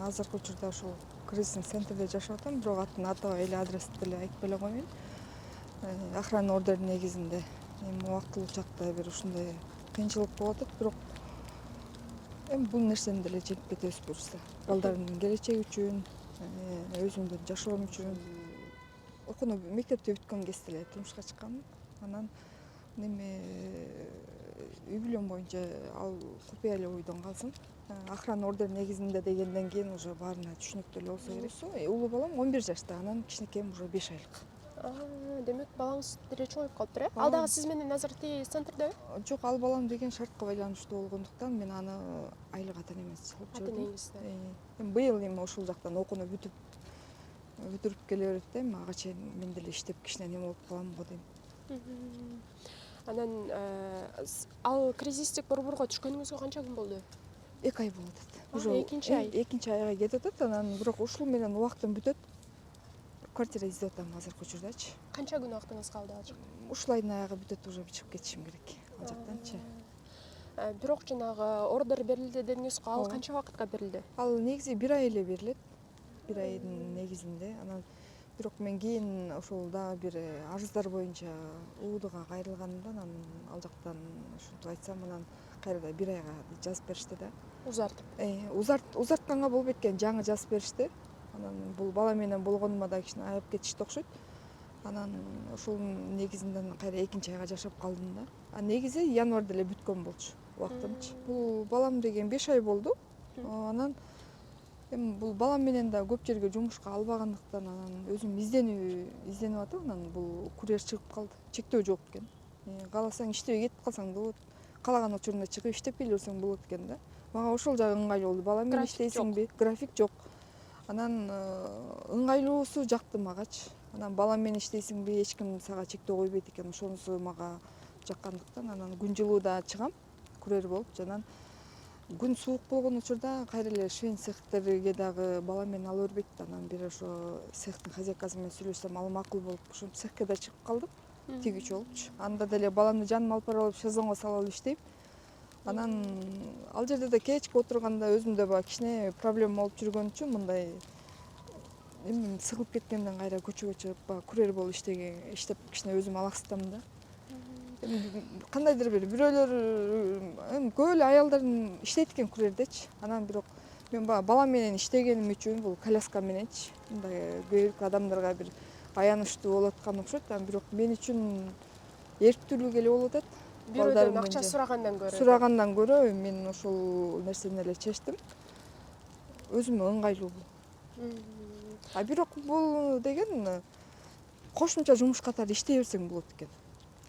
Азыркы учурда ушул кризистик центрде жашап атам, бирок атын атабай эле адрести деле айтпай эле коеюн. Охрана ордеринин негизинде эми убактылуу учакта бир ушундай кыйынчылык болуп атат, бирок эми бул нерсени деле жеңип кетебиз буюрса. Балдардын келечеги үчүн, өзүмдүн жашоом үчүн. Окууну мектепти бүткөн кезде эле турмушка чыкканмын. Анан неме үй бүлөм боюнча ал купуя эле уйдон калсын. Охрана ордер негизинде дегенден кийин уже баарына түшүнүктүү эле болсо керек. Улуу балам 11 жашта, анан кичинекейим уже 5 айлык. Демек балаңыз деле чоңоюп калыптыр, э? Ал дагы сиз менен азыр тиги центрдеби? Жок, ал балам деген шартка байланыштуу болгондуктан мен аны айлык ата энемиз алып жүрдүм. Ата-энеңизде. Эми быйыл эми ошол жактан окууну бүтүрүп келе берет да, эми ага чейин мен деле иштеп кичине неме болуп калам го дейм. Анан ал кризистик борборго түшкөнүңүзгө канча күн болду? 2 ай болуп атат. Уже экинчи ай. Экинчи айга кетип атат. Анан бирок ушул менен убактым бүтөт. Квартира издеп атам азыркы учурдачы. Канча күн убактыңыз калды ал жакта? Ушул айдын аягы бүтөт, уже чыгып кетишим керек ал жактанчы. Бирок жанагы ордер берилди дедиңиз го, ал канча убакытка берилди? Ал негизи 1 ай эле берилет. 1 айдын негизинде. Анан бирок мен кийин ошол дагы бир арыздар боюнча УУДга кайрылганымда, анан ал жактан ушинтип айтсам, анан кайрадан 1 айга жазып беришти да. Узартып. Узартканга болбойт экен, жаңы жазып беришти. Анан бул бала менен болгонума да кичине аяп кетишти окшойт. Анан ошол негизинде кайра экинчи айга жашап калдым да. Негизи январда эле бүткөн болчу убактымчы. Бул балам деген 5 ай болду. Анан эми бул балам менен да көп жерге жумушка албагандыктан анан өзүм изденип атам. Анан бул курьер чыгып калды. Чектөө жок экен. Кааласаң иштебей кетип калсаң да болот. Каалаган учурунда чыгып иштеп келе берсең болот экен да. Мага ошол жагы ыңгайлуу болду. Бала менен иштейсиңби? График жок. Анан ыңгайлуусу жакты магачы. Анан бала менен иштейсиңби? Эч ким сага чектөө койбойт экен. Ошонусу мага жаккандыктан анан күн жылууда чыгам курьер болуп. Анан күн суук болгон учурда кайра эле швейн цехтерге дагы бала менен ала бербейт. Анан бир ошо цехтин хозяйкасы менен сүйлөшсөм, ал макул болуп, ошентип цехке да чыгып калдым. Тигүүчү болупчу. Анда деле баламды жаныма алып барып шезлонгго салып алып иштейм. Анан ал жерде да кечке отурганда өзүмдө баягы кичине проблема болуп жүргөн үчүн мындай эми сыгылып кеткенден кайра көчөгө чыгып баягы курьер болуп иштеп кичине өзүм алаксытам да. Кандайдыр бирөөлөр эми көп эле аялдардын иштейт экен курьердечи. Анан бирок мен баягы балам менен иштегеним үчүн бул коляска мененчи мындай көп адамдарга бир аянычтуу болуп аткан окшойт. Бирок мен үчүн эрктүүлүк эле болуп атат. Бирөөдөн акча сурагандан көрө мен ошол нерсени эле чечтим. Өзүмө ыңгайлуу бул. Бирок бул деген кошумча жумуш катары иштей берсең болот экен.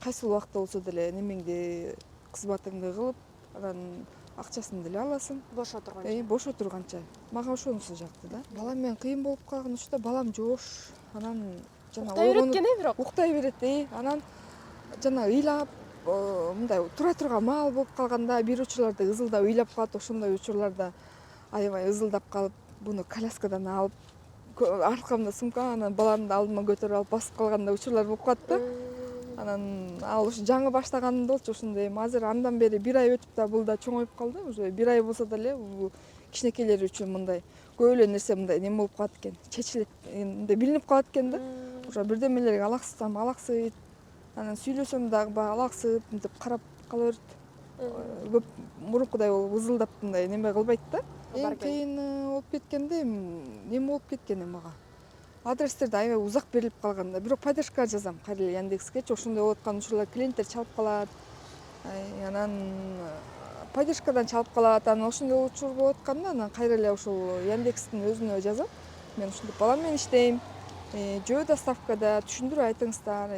Кайсыл убакта болсо деле немеңди, кызматыңды кылып, анан акчасын деле аласың. Бош отурганча. Мага ошонусу жакты да. Балам менен кыйын болуп калган учурда балам жоош. Анан жана уктай берет экен, бирок. Уктай берет, анан жана ыйлап, мындай тура турган маал болуп калганда, бир учурларда ызылдап ыйлап калат. Ошондой учурларда аябай ызылдап калып, буну коляскадан алып, аркамда сумка, анан баламды алдыма көтөрүп алып басып калгандай учурлар болуп калат да. Анан ал ушу жаңы баштаганымда болчу ошондой. Азыр андан бери 1 ай өтүп да бул да чоңоюп калды. Уже 1 ай болсо деле бул кичинекейлер үчүн мындай көп эле нерсе мындай неме болуп калат экен. Чечилет, мындай билинип калат экен да. Уже бирдемелерге алаксысам алаксыйт. Анан сүйлөсөм дагы баягы алаксып, мынтип карап кала берет. Көп мурункудай болуп ызылдап мындай неме кылбайт да. Эң кыйын болуп кеткенде неме болуп кеткен мага. Адрестерди аябай узак берилип калган да. Бирок поддержкага жазам кайра эле Яндекскечи. Ошондой болуп аткан учурлар клиенттер чалып калат. Анан поддержкадан чалып калат. Анан ошондой учур болуп атканда анан кайра эле ошол Яндекстин өзүнө жазам. Мен ушинтип балам менен иштейм. Жөө доставкада түшүндүрүп айтыңыздар,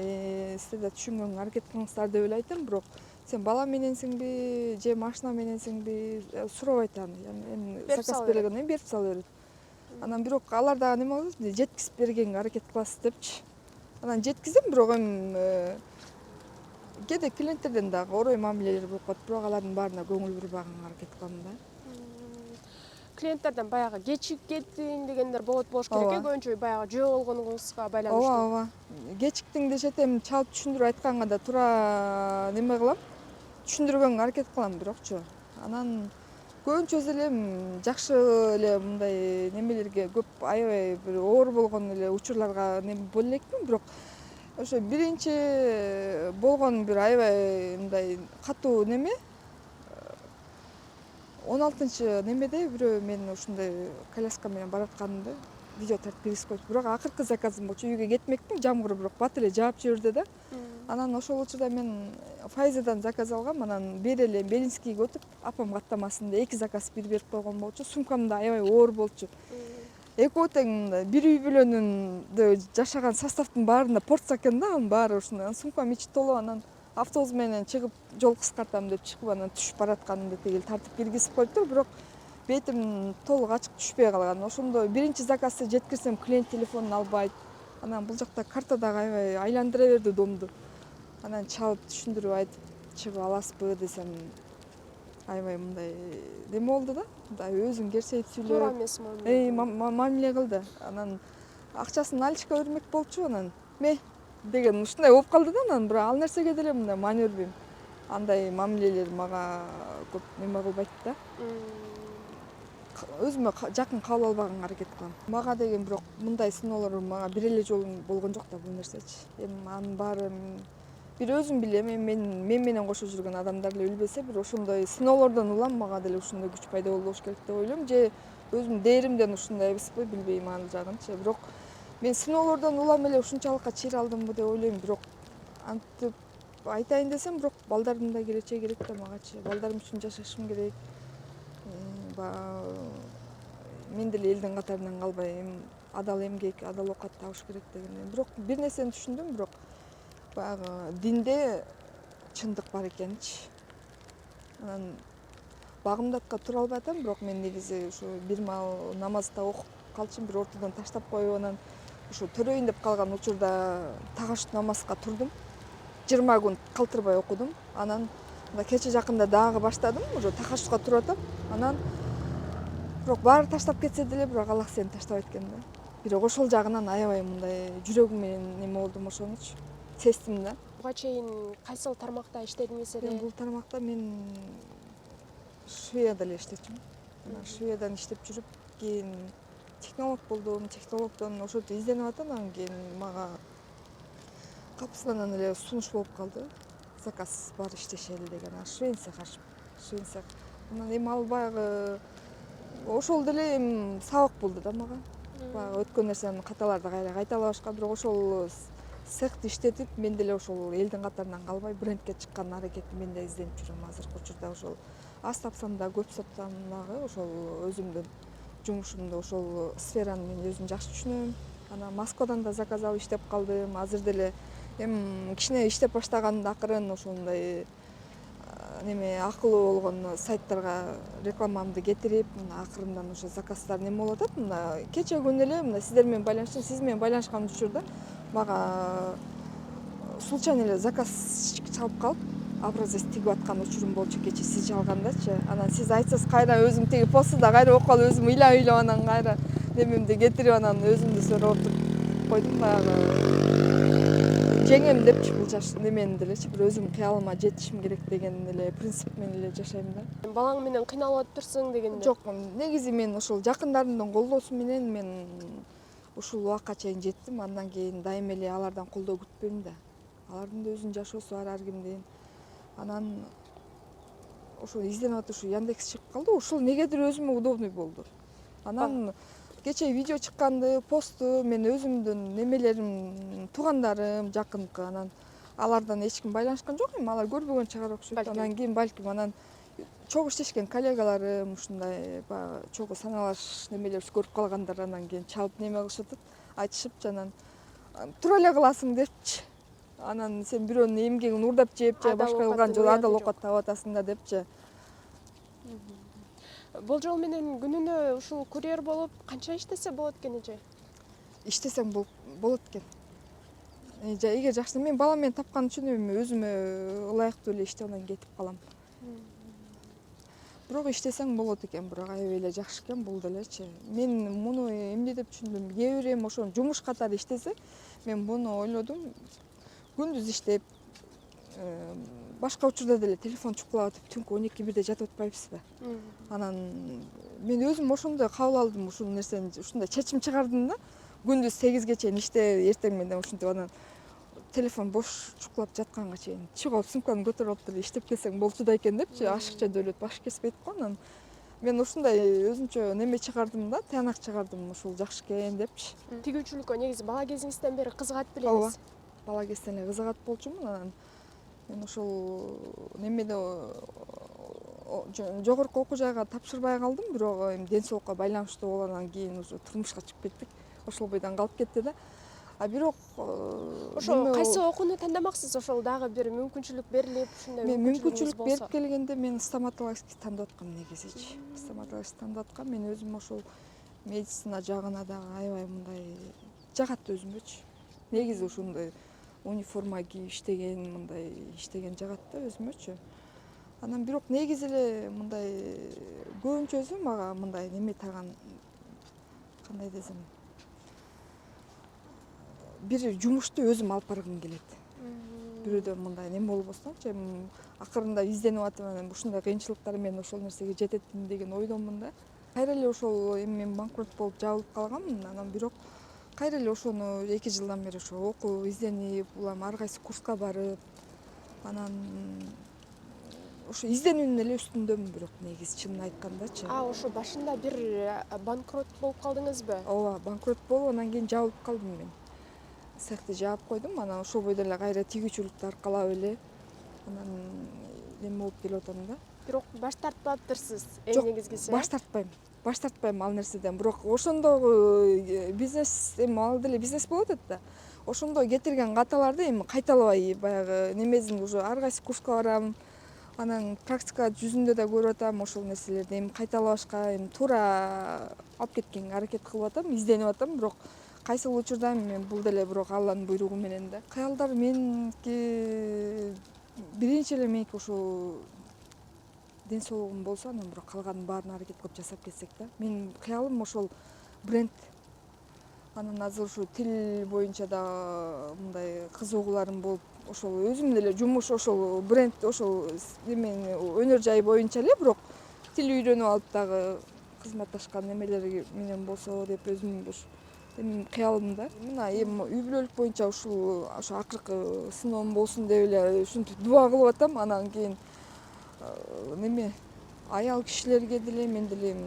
сиздер да түшүнгөнгө аракет кылыңыздар деп эле айтам. Бирок сен бала мененсиңби же машина мененсиңби сурабайт аны. Эми заказ бергенден берип сала берет. Анан бирок алар дагы неме кылат, жеткизип бергенге аракет кыласыз депчи. Анан жеткиздим, бирок эми кээде клиенттерден дагы орой мамилелер болуп калат. Бирок алардын баарына көңүл буруп багганга аракет кылам да. Клиенттерден баягы кечигип кеттиң дегендер болот болуш керек, көбүнчө баягы жөө болгонуңузга байланыштуу. Ооба. Кечиктиң дешет, эми чалып түшүндүрүп айтканга да туура неме кылам, түшүндүргөнгө аракет кылам бирокчу. Анан көбүнчөсү эле жакшы эле мындай немелерге көп аябай бир оор болгон эле учурларга неме боло элекмин, бирок ошо биринчи болгон бир аябай мындай катуу неме 16 немеде бирөө мен ушундай коляска менен баратканымда видео тартып киргизип коюпту. Бирок акыркы заказым болчу, үйгө кетмекмин, жамгыр бирок бат эле жаап жиберди да. Анан ошол учурда мен Файзадан заказ алгам, анан бери эле Белинскийге өтүп, апам каттамасын деп 2 заказ бир берип койгон болчу. Сумкам да аябай оор болчу. Экөө тең мындай бир үй бүлөнүндө жашаган составдын баарында портсо экен да, анын баары ушундай. Сумкам ичи толуп, анан автобус менен чыгып жол кыскартам деп чыгып, анан түшүп баратканымда тигил тартып киргизип коюптур, бирок бетим толук ачык түшпөй калган. Ошондо биринчи заказды жеткирсем, клиент телефонун албайт. Анан бул жакта карта дагы аябай айландыра берди домду. Анан чалып түшүндүрүп айтып чыгып аласызбы десем, аябай мындай неме болду да, мындай өзүн керсейт туура сүйлөп, эмес мамиле. мамиле кылды. Анан акчасын наличка бермек болчу, анан деген ушундай болуп калды да, анан бирок ал нерсеге деле мындай манёрбийм. Андай мамилелер мага көп неме кылбайт да. Өзүмө жакын кабыл албаганга аракет кылам. Мага деген бирок мындай сыноолор мага бир эле жолу болгон жок да бул нерсечи. Эми анын баары бир өзүм билем, мен менен кошо жүргөн адамдар эле билбесе, бир ошондой сыноолордон улам мага деле ушундай күч пайда болбош керек деп ойлойм. Же өзүмдүн дээримден ушундай эмеспи, билбейм ал жагынчы. Бирок мен сыноолордон улам эле ушунчалыкка чейре алдымбы деп ойлойм. Бирок антип айтайын десем, бирок балдардын да келечеги керек да магачы. Балдарым үчүн жашашым керек. Мен деле элдин катарынан калбай, адал эмгек, адал оокат табыш керек дегендей. Бирок бир нерсени түшүндүм, бирок баягы динде чындык бар экенчи. Анан багымдатка тура албай атам, бирок мен негизи ушу бир маал намазды окуп калчумун, бир ортодон таштап коюп, анан ушу төрөйүн деп калган учурда тагаш намазга турдум. 20 күн калтырбай окудум. Анан кече жакында дагы баштадым, уже тахажжудка туруп атам. Анан бирок баары таштап кетсе деле, бирок Аллах сени таштабайт экен да. Бирок ошол жагынан аябай мындай жүрөгүм менен неме болдум, ошонучу сездим да. Буга чейин кайсыл тармакта иштедиңиз эле? Бул тармакта мен Швеяда эле иштечүмүн. Анан Швеядан иштеп жүрүп, кийин технолог болдум. Технологдон ошентип изденип атам, анан кийин мага капысынан эле сунуш болуп калды. Заказ бар иштешели деген, швейн цех ачып. Швейн цех. Анан эми ал баягы ошол деле эми сабак болду да мага. Баягы өткөн нерсенин каталарды кайталабашка, бирок ошол цехти иштетип, мен деле ошол элдин катарынан калбай брендке чыккан аракетти мен да изденип жүрөм азыркы учурда. Ошол аз тапсам да, көп тапсам дагы ошол өзүмдүн жумушумду, ошол сфераны мен өзүм жакшы түшүнөм. Анан Москвадан да заказ алып иштеп калдым. Азыр деле эми кичине иштеп баштаганда акырын ошондой неме акылуу болгон сайттарга рекламамды кетирип, мына акырындан ошо заказдар неме болуп атат. Мына кече күнү эле мына сиздер менен байланыштым. Сиз менен байланышкан учурда мага случайно эле заказ чалып калып, образец тигип аткан учурум болчу кече сиз жалгандачы. Анан сиз айтсаңыз кайра өзүм тиги посту да кайра окуп алып, өзүм ыйлап анан кайра немемди кетирип, анан өзүмдү сурооп койдум. Баягы жеңем депчи бул жаш немени делечи, бир өзүм кыялыма жетишим керек деген эле принцип менен эле жашайм да. Балаң менен кыйналып атыптырсың дегенде. Жок, негизи мен ошол жакындарымдын колдоосу менен мен ушул убакка чейин жеттим. Андан кийин дайыма эле алардан колдоо күтпөйм да. Алардын да өзүнүн жашоосу бар, ар кимдин. Анан ошо изденип атып ушу Яндекс чыгып калды. Ушул негедир өзүмө удобный болду. Анан кече видео чыкканды, постту мен өзүмдүн немелерим, туугандарым жакынкы, анан алардан эч ким байланышкан жок, эми алар көрбөгөн чыгар окшойт. Анан кийин балким анан чогуу иштешкен коллегаларым, ушундай баягы чогуу саналаш немелерибиз көрүп калгандар, анан кийин чалып неме кылышып атат, айтышыпчы, анан тура эле кыласың депчи. Анан сен бирөөнүн эмгегин уурдап жеп, же башка кылган жок, адал оокат таап атасың да депчи. Болжол менен күнүнө ушул курьер болуп канча иштесе болот экен эже? Иштесең болот экен. Эгер жакшы, мен балам менен тапкан үчүн эми өзүмө ылайыктуу эле иштеп анан кетип калам. Бирок иштесең болот экен, бирок аябай эле жакшы экен бул делечи. Мен муну эмне деп түшүндүм? Кээ бир эми ошо жумуш катары иштесе, мен муну ойлодум. Күндүз иштеп, башка учурда деле телефон чукулап атып түнкү 12-1де жатып атпайбызбы. Анан мен өзүм ошондой кабыл алдым, ушул нерсени ушундай чечим чыгардым да. Күндүз 8ге чейин иштеп, эртең менен ушинтип анан телефон бош чукулап жатканга чейин чыгып сумканы көтөрүп алып деле иштеп келсең болчу да экен депчи. Ашыкча дөөлөт баш кеспейт го анан. Мен ушундай өзүнчө неме чыгардым да, тыянак чыгардым, ушул жакшы экен депчи. Тигүүчүлүккө негизи бала кезиңизден бери кызыгат Ооба. белеңиз. Бала кезден эле кызыгат болчумун. Анан мен ошол немеде жогорку окуу жайга тапшырбай калдым, бирок эми ден соолукка байланыштуу болгондон кийин уже турмушка чыгып кеттик. Ошол бойдон калып кетти да. А бирок Ошо кайсы окууну тандамаксыз? Ошол дагы бир мүмкүнчүлүк берилип, ушундай мен мүмкүнчүлүк болсо. берип келгенде мен стоматологический тандап аткам негизичи. Стоматологический тандап аткам. Мен өзүм ошол медицина жагына дагы аябай мындай жагат өзүмөчү. Негизи ушундай униформа кийип иштеген, мындай иштеген жагат да өзүмөчү. Анан бирок негизи эле мындай көбүнчөсү мага мындай неме таган, кандай десем, бир жумушту өзүм алып баргым келет. Бирөөдөн мындай неме болбостончу, эми акырында изденип атып анан ушундай кыйынчылыктар менен ошол нерсеге жететтим деген ойдомун да. Кайра эле ошол эми мен банкрот болуп жабылып калганмын. Анан бирок кайра эле ошону 2 жылдан бери ошо окуп, изденип, улам ар кайсы курска барып, анан ошо изденүүнүн эле үстүндөмүн бирок негизи чынын айткандачы. Ошо башында бир банкрот болуп калдыңызбы? Ооба, банкрот болуп анан кийин жабылып калдым мен. Цехти жаап койдум, анан ошол бойдон эле кайра тигүүчүлүктү аркалап эле анан неме болуп келип атам да. Бирок баш тартпаптырсыз Жок, эң негизгиси. баш тартпайм. Баш тартпайм ал нерседен. Бирок ошондогу бизнес, эми ал деле бизнес болуп атат да. Ошондо кетирген каталарды эми кайталабай баягы немесин уже ар кайсы курска барам. Анан практика жүзүндө да көрүп атам ошол нерселерди. Эми кайталабашка эми туура алып кеткенге аракет кылып атам, изденип атам, бирок кайсыл учурда мен бул деле бирок Алланын буйругу менен да. Кыялдар меники биринчи эле меники ушул ден соолугум болсо, анан бирок калганын баарын аракет кылып жасап кетсек да. Менин кыялым ошол бренд. Анан азыр ушу тил боюнча да мындай кызыгууларым болуп, ошол өзүм деле жумуш ошол бренд, ошол эмени өнөр жай боюнча эле, бирок тил үйрөнүп алып дагы кызматташкан немелер менен болсо деп өзүмдүн эми кыялым да. Мына эми үй бүлөлүк боюнча ушул ошо акыркы сыноом болсун деп эле ушинтип дуба кылып атам. Анан кийин неме аял кишилерге деле мен деле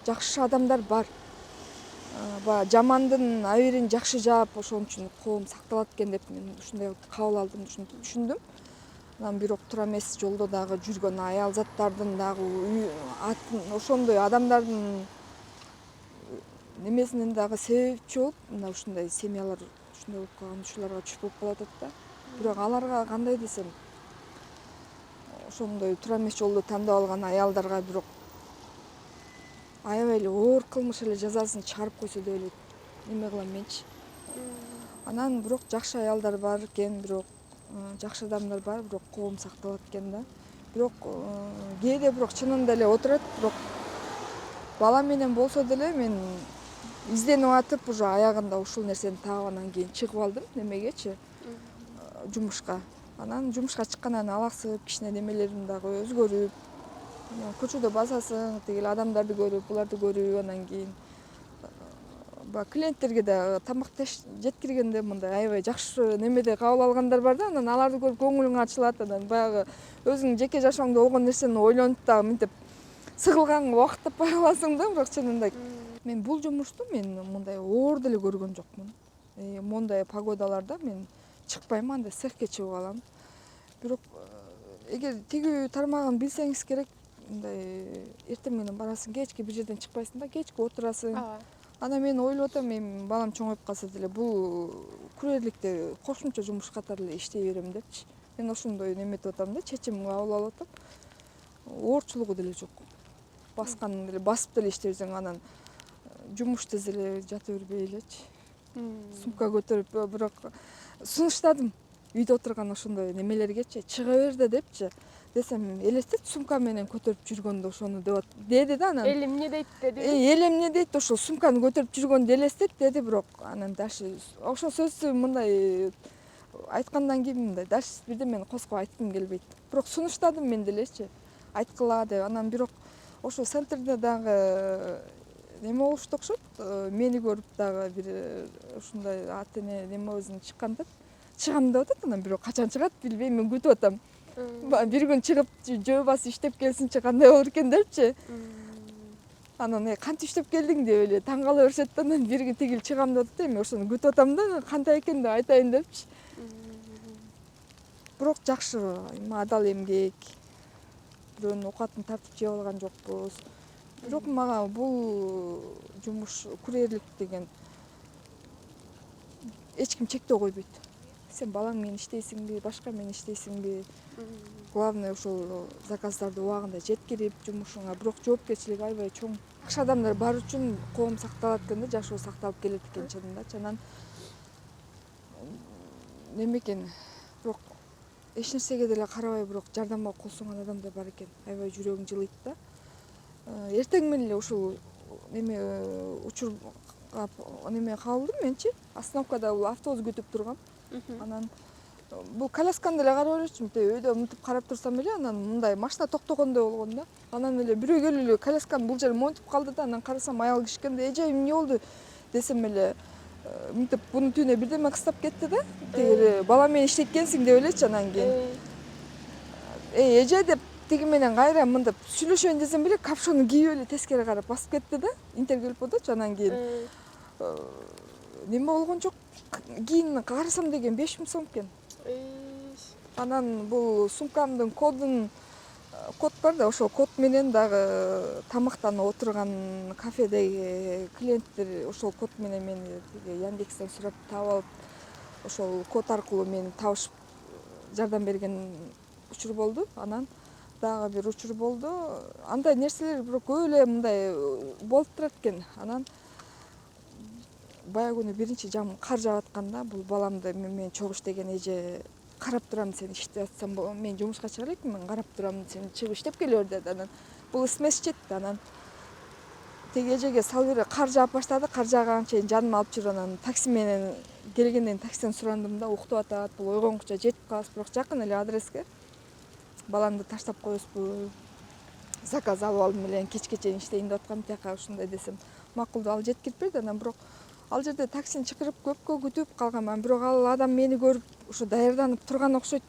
жакшы адамдар бар. Баягы жамандын абийирин жакшы жаап, ошон үчүн коом сакталат экен деп мен ушундай кабыл алдым, ушинтип түшүндүм. Анан бирок туура эмес жолдо дагы жүргөн аял заттардын дагы ошондой адамдардын немесинен дагы себепчи болуп, мына ушундай семьялар ушундай болуп калган учурларга түшүп болуп калатат да. Бирок аларга кандай десем, ошондой туура эмес жолду тандап алган аялдарга бирок аябай эле оор кылмыш эле жазасын чыгарып койсо деп эле неме кылам менчи. Анан бирок жакшы аялдар бар экен, бирок жакшы адамдар бар, бирок коом сакталат экен да. Бирок кээде бирок чынында эле отурат, бирок бала менен болсо деле мен изденип атып уже аягында ушул нерсени таап анан кийин чыгып алдым немегечи, жумушка. Анан жумушка чыккандан алаксып, кичине немелерим дагы өзгөрүп, көчөдө басасың, тигил адамдарды көрүп, буларды көрүп, анан кийин баягы клиенттерге да тамак жеткиргенде мындай аябай жакшы немеде кабыл алгандар бар да, анан аларды көрүп көңүлүң ачылат, анан баягы өзүңдүн жеке жашооңдо болгон нерсени ойлонуп дагы мынтип сыгылганга убакыт таппай каласың да. Бирок чынында мен бул жумушту мен мындай оор деле көргөн жокмун. Мондай погодаларда мен чыкпайм, анда цехке чыгып алам. Бирок эгер тигүү тармагын билсеңиз керек, мындай эртең менен барасың, кечки бир жерден чыкпайсың да, кечки отурасың. Анан мен ойлоп атам, эми балам чоңоюп калса деле бул күрөрлүктө кошумча жумуш катары эле иштей берем депчи. Мен ошондой неметип атам да, чечим кабыл алып атам. Оорчулугу деле жок. Басканын деле басып деле иштей берсең, анан жумуш тез эле жата бербей элечи. Сумка көтөрүп, бирок сунуштадым үйдө отурган ошондой немелергечи, чыга бер депчи. Десем, элестет сумка менен көтөрүп жүргөндө ошону деди да. Анан Элим эмне дейт деди? Элим эмне дейт, ошол сумканы көтөрүп жүргөндө элестет деди, бирок анан дальше ошол сөздү мындай айткандан кийин мындай дальше бирдемени козгоп айткым келбейт. Бирок сунуштадым мен делечи. Айткыла деп. Анан бирок ошо центрде дагы неме болушту окшойт. Мени көрүп дагы бир ушундай ата эне немебиздин чыгам деп атат. Анан бирок качан чыгат билбейм, мен күтүп атам. Бир күн чыгып жөө басып иштеп келсинчи кандай болор экен депчи. Анан кантип иштеп келдиң деп эле таң кала беришет да, анан бир күн тигил чыгам деп атат. Эми ошону күтүп атам да, кандай экен деп айтайын депчи. Бирок жакшы, эми адал эмгек. Бирөөнүн оокатын тартып жеп алган жокпуз. Бирок мага бул жумуш курьерлик деген эч ким чектөө койбойт. Сен балаң менен иштейсиңби, башка менен иштейсиңби? Главное ошол заказдарды убагында жеткирип жумушуңа, бирок жоопкерчилиги аябай чоң. Жакшы адамдар бар үчүн коом сакталат экен да, жашоо сакталып келет экен чынындачы. Анан неме экен, бирок эч нерсеге деле карабай бирок жардамга кол сунган адамдар бар экен. Аябай жүрөгүң жылыйт да. Эртең менен эле ушул неме учурга неме кабылдым менчи. Остановкада бул автобус күтүп тургам. Анан бул колясканы деле карап элечүмүн. Өйдө мынтип карап турсам эле анан мындай машина токтогондой болгон да. Анан эле бирөө келип эле колясканы бул жерге монтип калды да, анан карасам аял киши экен да. Эже эмне болду десем эле мынтип бунун түбүнө бирдеме кыстап кетти да. Тиги бала менен иштейт экенсиң деп элечи анан кийин. Эже деп тиги менен кайра мынтип сүйлөшөйүн десем эле капшонун кийип эле тескери карап басып кетти да. Интер болдучу анан кийин неме болгон жок. Кийин карасам деген 5000 сом экен. Анан бул сумкамдын код бар да, ошол код менен дагы тамактанып отурган кафедеги клиенттер ошол код менен мени Яндекстен сурап таап алып, ошол код аркылуу мени табышып жардам берген учур болду. Анан дагы бир учур болду. Андай нерселер бирок көп эле мындай болуп турат экен. Анан баягы күнү биринчи жам кар жаап атканда бул баламды мен чогуу иштеген эже карап турам, сен иштеп атсаң мен жумушка чыга элекмин, карап турам, сен чыгып иштеп келе бер деди. Анан бул смс жетти. Анан тиги эжеге салып бере кар жаап баштады. Кар жааганга чейин жаныма алып жүрүп анан такси менен келгенден таксиден сурандым да, уктуп атат, бул ойгонгуча жетип калабыз, бирок жакын эле адреске. Баламды таштап коебузбу? Заказ алып алдым эле, кечке чейин иштейин деп аткам, тияка ушундай десем, макул ал жеткирип берди. Анан бирок ал жерде таксини чакырып көпкө күтүп калганмын. Бирок ал адам мени көрүп ушу даярданып турган окшойт.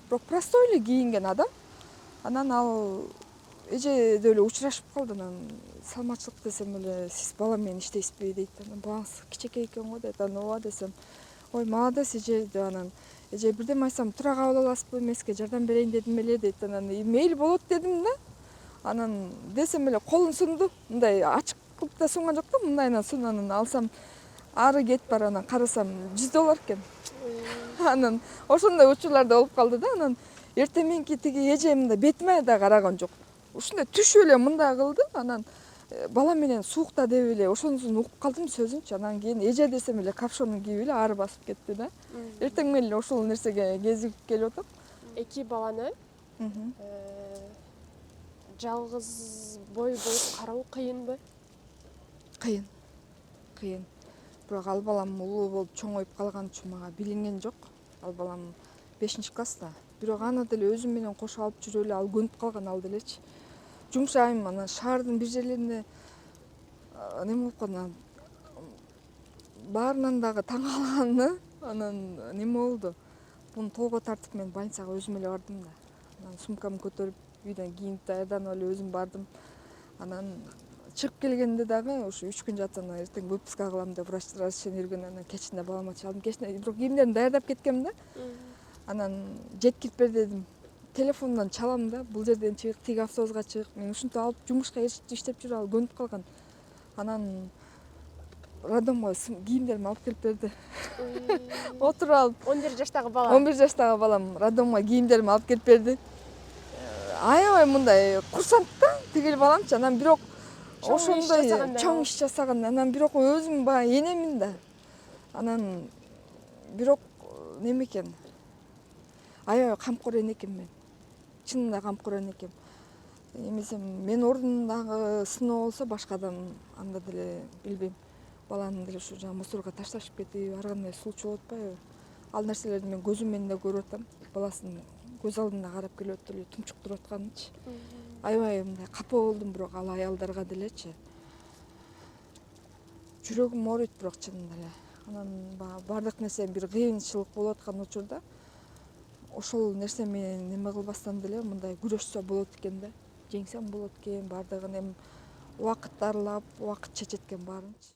Бирок простой эле кийинген адам. Анан ал эже деле учурашып калды. Анан саламатчылык десем эле, сиз балам менен иштейсизби дейт. Анан балаңыз кичекей экен го дейт. Анан ооба десем, ой молодец эже деп. Анан эже бирдеме айтсам туура кабыл аласызбы, мен сизге жардам берейин дедим эле дейт. Анан мейли болот дедим да. Анан десем эле колун сунду. Мындай ачык кылып да сунган жок да, мындайынан сунду. Анан алсам ары кетип барып анан карасам $100 экен. Анан ошондой учурлар да болуп калды да. Анан эртең мененки тиги эже мындай бетиме да караган жок. Ушундай түшүп эле мындай кылды. Анан бала менен суукта деп эле ошонусун угуп калдым сөзүнчү. Анан кийин эже десем эле капшонун кийип эле ары басып кетти да. Эртең менен эле ошол нерсеге кезигип келип атам. Эки баланы жалгыз бой болуп кароо кыйынбы? Кыйын. Бирок ал балам улуу болуп чоңоюп калган үчүн мага билинген жок. Ал балам 5-класста. Бирок аны деле өзүм менен кошуп алып жүрүп эле ал көнүп калган ал делечи. Жумшайм, анан шаардын бир жерлерине неме болуп калган. Баарынан дагы таң калганы, анан неме болду. Буну толго тартып мен больницага өзүм эле бардым да. Анан сумкамды көтөрүп үйдөн кийинип даярданып эле өзүм бардым. Анан чыгып келгенде дагы ушу 3 күн жатып анан эртең выпуска кылам деп врачтар разрешение берген. Анан кечинде балама чалдым. Кечинде бирок кийимдерин даярдап кеткем да. Анан жеткирип бер дедим. Телефондон чалам да, бул жерден чыгык, тиги автобуска чыгык. Мен ушинтип алып жумушка иштеп жүрүп ал көнүп калган. Анан роддомго кийимдеримди алып келип берди. Отуруп алып 11 жаштагы бала. 11 жаштагы балам роддомго кийимдеримди алып келип берди. Аябай мындай курсант да тигил баламчы. Анан бирок ошондой чоң иш жасаган. Анан бирок өзүм баягы энемин да. Анан бирок неме экен? Аябай камкор эне экенмин. Чынында камкор эне экенмин. Эмесем мен ордундагы сыноо болсо башка адам анда деле билбейм. Баланы деле ушу жаңы мусорго ташташып кетип, ар кандай случай болуп атпайбы? ал нерселерди мен көзүм менен да көрүп атам. Баласынын көз алдына карап келип эле тумчуктуруп атканынчы. Аябай мындай капа болдум, бирок ал аялдарга делечи. Жүрөгүм ооруйт бирок чынында эле. Анан баягы бардык нерсе бир кыйынчылык болуп аткан учурда ошол нерсе менен неме кылбастан деле мындай күрөшсө болот экен да. Жеңсем болот экен бардыгын, эми убакыт дарылап, убакыт чечет экен баарынчы.